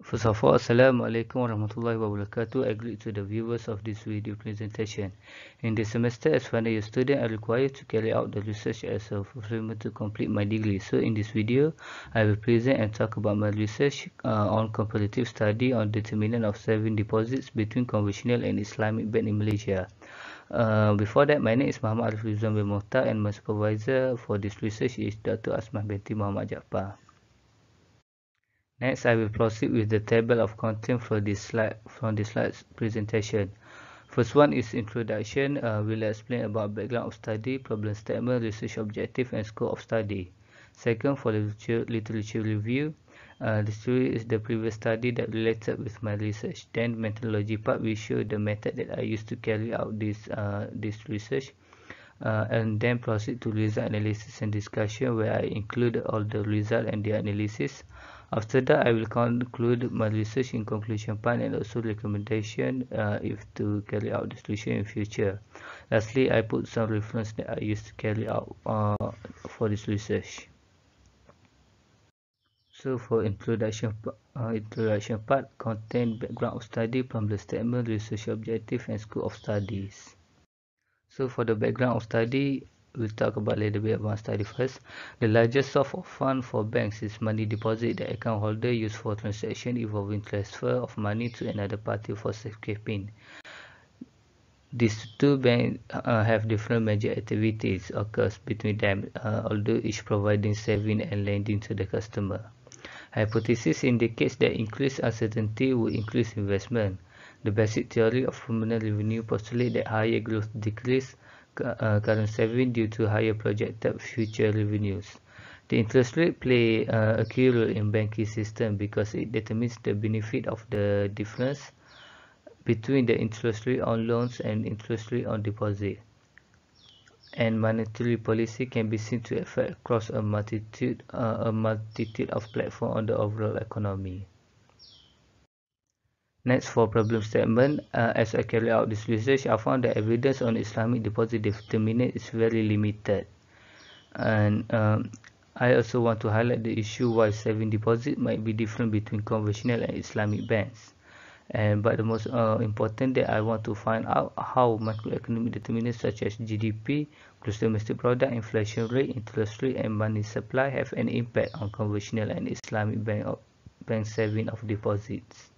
First of all, Assalamualaikum warahmatullahi wabarakatuh. I greet to the viewers of this video presentation. In this semester, as final year student, I require to carry out the research as a fulfillment to complete my degree. So in this video, I will present and talk about my research on comparative study on determinant of saving deposits between conventional and Islamic bank in Malaysia. Before that, my name is Muhammad Arif Ridzuan bin Mokhtar, and my supervisor for this research is Dr. Asmah binti Muhammad Jaafar. Next, I will proceed with the table of content from this slide's presentation. First one is introduction. We'll explain about background of study, problem statement, research objective, and scope of study. Second, for the literature review. This is the previous study that related with my research. Then, methodology part, we show the method that I used to carry out this research. And then proceed to result analysis and discussion, where I include all the result and the analysis. After that, I will conclude my research in conclusion part and also recommendation if to carry out this research in future. Lastly, I put some reference that I used to carry out for this research. So for introduction part, content, background of study, problem statement, research objective, and scope of studies. So for the background of study, we'll talk about a little bit about study first. The largest source of fund for banks is money deposit that account holder use for transaction involving transfer of money to another party for safekeeping. These two banks have different major activities occurs between them, although each providing saving and lending to the customer. Hypothesis indicates that increased uncertainty will increase investment. The basic theory of permanent revenue postulates that higher growth decrease current saving due to higher projected future revenues. The interest rate play a key role in banking system because it determines the benefit of the difference between the interest rate on loans and interest rate on deposit. And monetary policy can be seen to affect across a multitude of platforms on the overall economy. Next, for problem statement, as I carry out this research, I found that evidence on Islamic deposit determinant is very limited. And I also want to highlight the issue why saving deposit might be different between conventional and Islamic banks. But the most important that I want to find out how macroeconomic determinants such as GDP, gross domestic product, inflation rate, interest rate, and money supply have an impact on conventional and Islamic bank saving of deposits.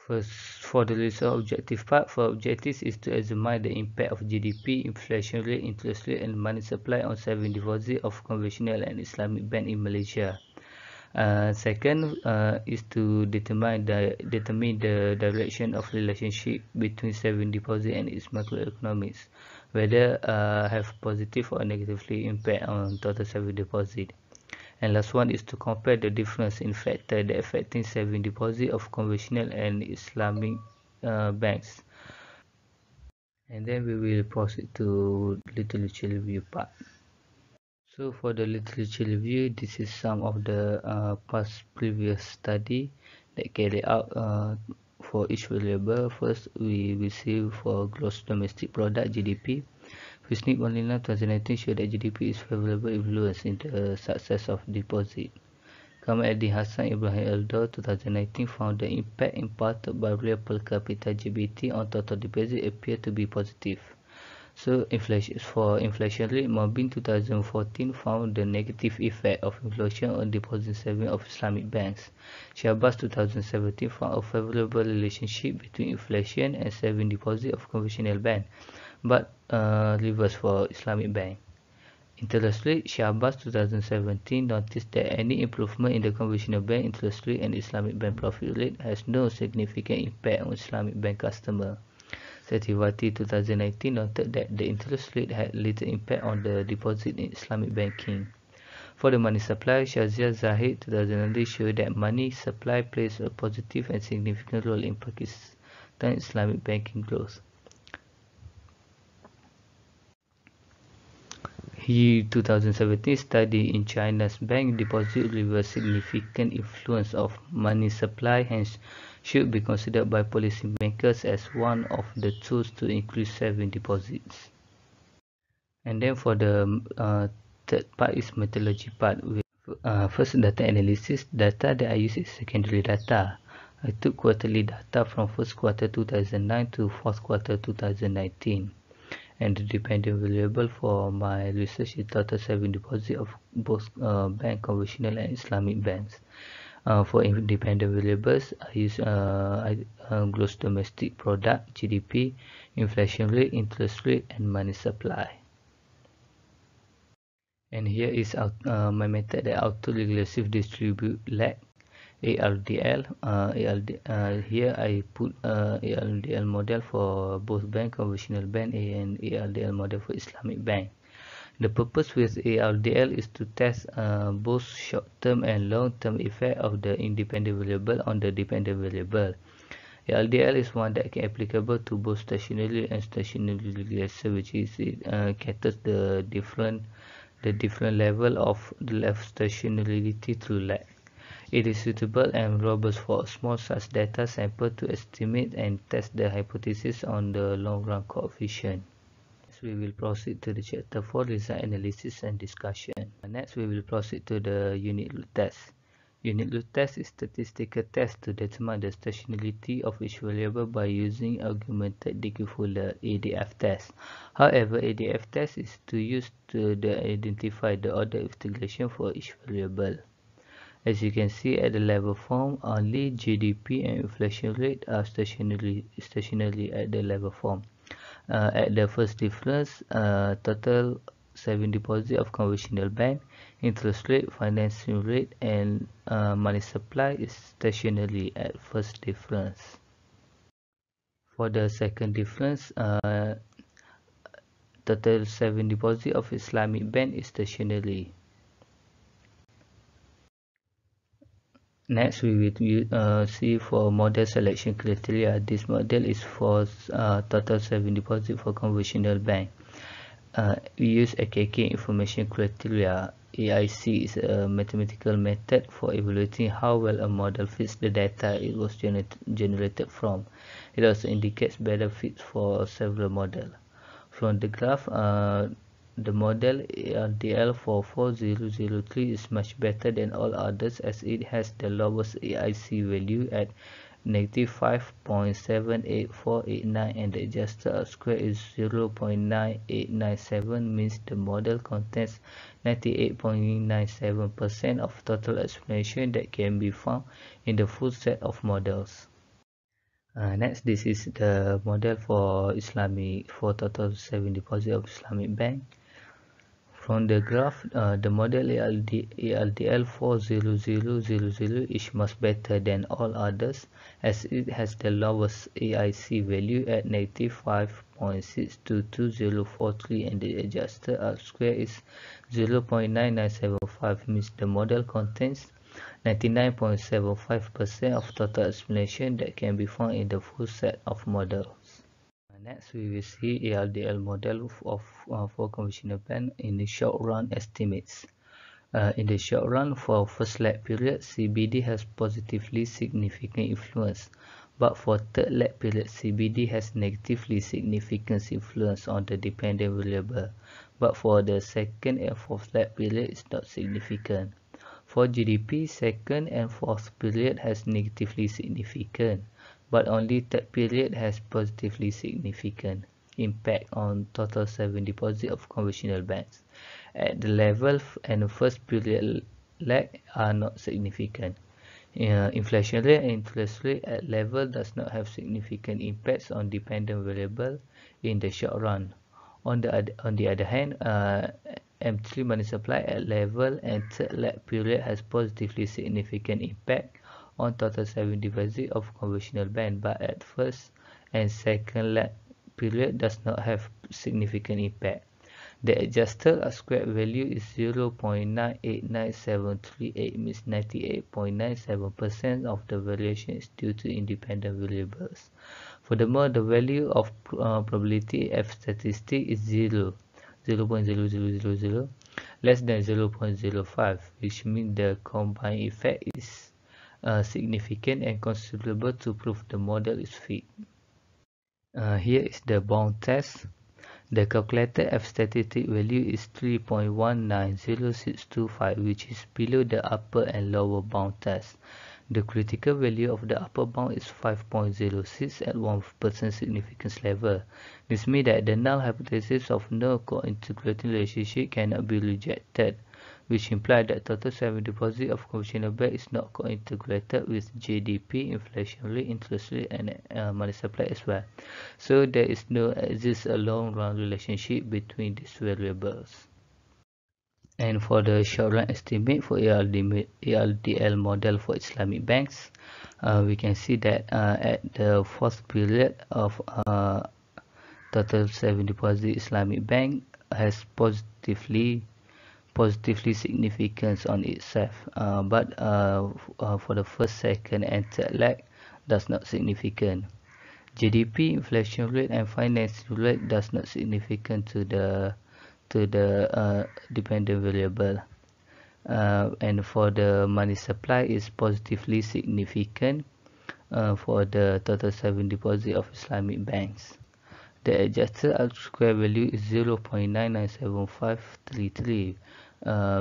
First, for the research objective part, for objectives is to examine the impact of GDP, inflation rate, interest rate, and money supply on saving deposit of conventional and Islamic bank in Malaysia. Second is to determine the direction of relationship between saving deposit and its macroeconomics, whether have positive or negatively impact on total saving deposit. And last one is to compare the difference in factor that affecting saving deposit of conventional and Islamic banks. And then we will proceed to literature review part. So for the literature review, this is some of the previous study that carried out for each variable. First, we will see for gross domestic product (GDP). FISNIP 2019 showed that GDP is favorable influence in the success of deposit. Comparative Hassan Ibrahim Eldor 2019 found the impact imparted by real per capita GDP on total deposit appear to be positive. So inflation rate, Mobin 2014 found the negative effect of inflation on deposit saving of Islamic banks. Shabazz 2017 found a favorable relationship between inflation and saving deposit of conventional bank, but reverse for Islamic bank. Interest rate, Shabazz 2017 noticed that any improvement in the conventional bank interest rate and Islamic bank profit rate has no significant impact on Islamic bank customer. Sativati 2019 noted that the interest rate had little impact on the deposit in Islamic banking. For the money supply, Shazia Zahid 2019 showed that money supply plays a positive and significant role in Pakistan Islamic banking growth. He 2017 study in China's bank deposit reveals significant influence of money supply, hence should be considered by policymakers as one of the tools to increase saving deposits. And then for the third part is methodology part. First, data analysis. Data that I use is secondary data. I took quarterly data from first quarter 2009 to fourth quarter 2019. And the dependent variable for my research is total saving deposit of both bank, conventional and Islamic banks. For independent variables, I use gross domestic product, GDP, inflation rate, interest rate, and money supply. And here is my method that autoregressive distribute lag, ARDL. Here I put ARDL model for both bank, conventional bank, and ARDL model for Islamic bank. The purpose with ARDL is to test both short-term and long-term effect of the independent variable on the dependent variable. ARDL is one that can applicable to both stationary and stationary regressor, which is it caters the different level of the left stationarity through lag. It is suitable and robust for a small such data sample to estimate and test the hypothesis on the long-run coefficient. Next, we will proceed to the chapter 4, result analysis and discussion. Next, we will proceed to the unit root test. Unit root test is statistical test to determine the stationarity of each variable by using augmented decoupler ADF test. However, ADF test is to use to identify the order of integration for each variable. As you can see at the level form, only GDP and inflation rate are stationary at the level form. At the first difference, total saving deposit of conventional bank, interest rate, financing rate, and money supply is stationary at first difference. For the second difference, total saving deposit of Islamic bank is stationary. Next, we will see for model selection criteria. This model is for total saving deposit for conventional bank. We use AKK information criteria. AIC is a mathematical method for evaluating how well a model fits the data it was generated from. It also indicates better fits for several models. From the graph, the model ARDL for 4003 is much better than all others as it has the lowest AIC value at -5.78489 and the adjusted R-square is 0.9897, means the model contains 98.97% of total explanation that can be found in the full set of models. Next, this is the model for total saving deposit of Islamic bank. From the graph, the model ARDL 40000 is much better than all others as it has the lowest AIC value at -5.622043 and the adjusted R-square is 0.9975, means the model contains 99.75% of total explanation that can be found in the full set of models. Next, we will see ARDL model for conventional bank in the short run estimates. In the short run, for first lag period, CBD has positively significant influence, but for third lag period, CBD has negatively significant influence on the dependent variable, but for the second and fourth lag period, it's not significant. For GDP, second and fourth period has negatively significant, but only third period has positively significant impact on total saving deposit of conventional banks. At the level and first period lag are not significant. Inflation rate and interest rate at level does not have significant impacts on dependent variable in the short run. On the other hand, M3 money supply at level and third lag period has positively significant impact on total saving deposit of conventional bank, but at first and second lag period does not have significant impact. The adjusted R-squared value is 0.989738, means 98.97% of the variation is due to independent variables. Furthermore, the value of probability F statistic is 0.0000, less than 0.05, which means the combined effect is significant and considerable to prove the model is fit. Here is the bound test. The calculated F statistic value is 3.190625, which is below the upper and lower bound test. The critical value of the upper bound is 5.06 at 1% significance level. This means that the null hypothesis of no co-integrating relationship cannot be rejected, which implies that total saving deposit of conventional bank is not co-integrated with GDP, inflation rate, interest rate, and money supply as well. So there is no exist a long-run relationship between these variables. And for the short-run estimate for ARDL model for Islamic banks, we can see that at the fourth period of total saving deposit, Islamic bank has positively significance on itself, but for the first, second, and third leg does not significant. GDP, inflation rate, and financing rate does not significant to the dependent variable, and for the money supply is positively significant for the total saving deposit of Islamic banks. The adjusted R-square value is 0.997533,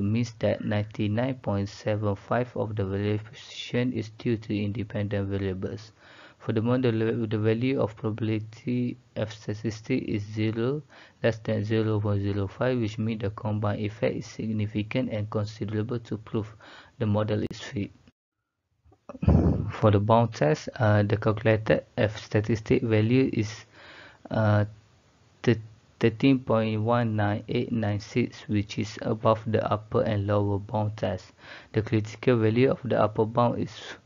means that 99.75 of the variation is due to independent variables. For the model, the value of probability F statistic is 0, less than 0.05, which means the combined effect is significant and considerable to prove the model is fit. For the bound test, the calculated F statistic value is 13.19896, which is above the upper and lower bound test. The critical value of the upper bound is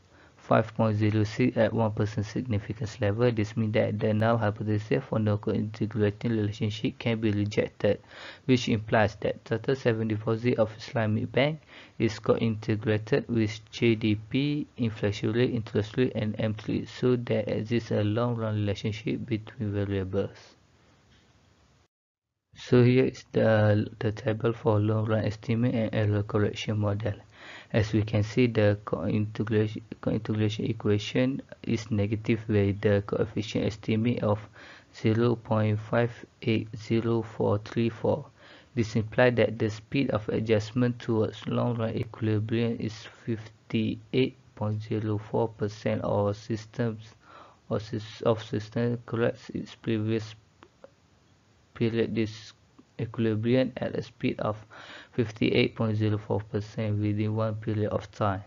5.06 at 1% significance level. This means that the null hypothesis for no co-integrating relationship can be rejected, which implies that total saving deposit of Islamic bank is co-integrated with GDP, inflation rate, interest rate, and M3, so there exists a long-run relationship between variables. So here is the table for long-run estimate and error correction model. As we can see, the co-integration equation is negative with the coefficient estimate of 0.580434. This implies that the speed of adjustment towards long-run equilibrium is 58.04%, or system corrects its previous period disequilibrium at a speed of 58.04% within one period of time.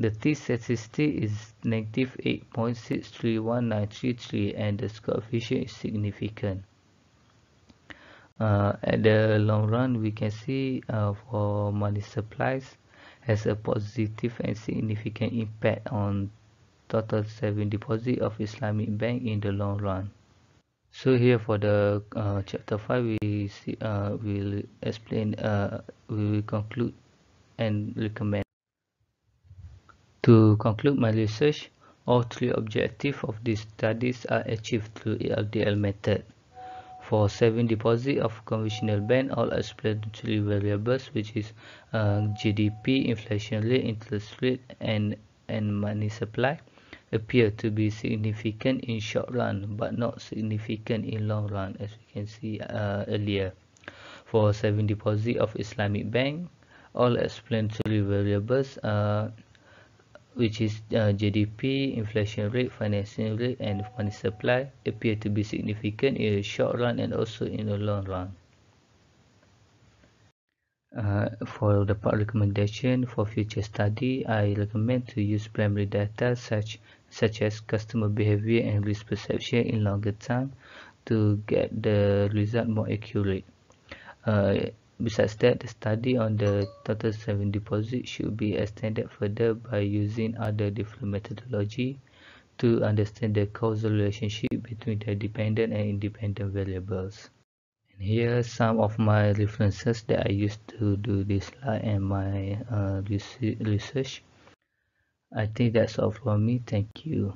The t statistic is negative 8.631933, and the coefficient is significant. At the long run, we can see for money supplies has a positive and significant impact on total saving deposit of Islamic bank in the long run. So here for the chapter 5, we see, will explain, we will conclude and recommend. To conclude my research, all three objectives of these studies are achieved through ARDL method. For saving deposit of conventional bank, all explanatory variables, which is GDP, inflation rate, interest rate, and money supply, appear to be significant in short run but not significant in long run, as we can see earlier. For saving deposit of Islamic bank, all explanatory variables, which is GDP, inflation rate, financing rate, and money supply, appear to be significant in the short run and also in the long run. For the part recommendation for future study, I recommend to use primary data such as customer behavior and risk perception in longer time to get the result more accurate. Besides that, the study on the total saving deposit should be extended further by using other different methodology to understand the causal relationship between the dependent and independent variables. And here are some of my references that I used to do this slide and my research. I think that's all from me. Thank you.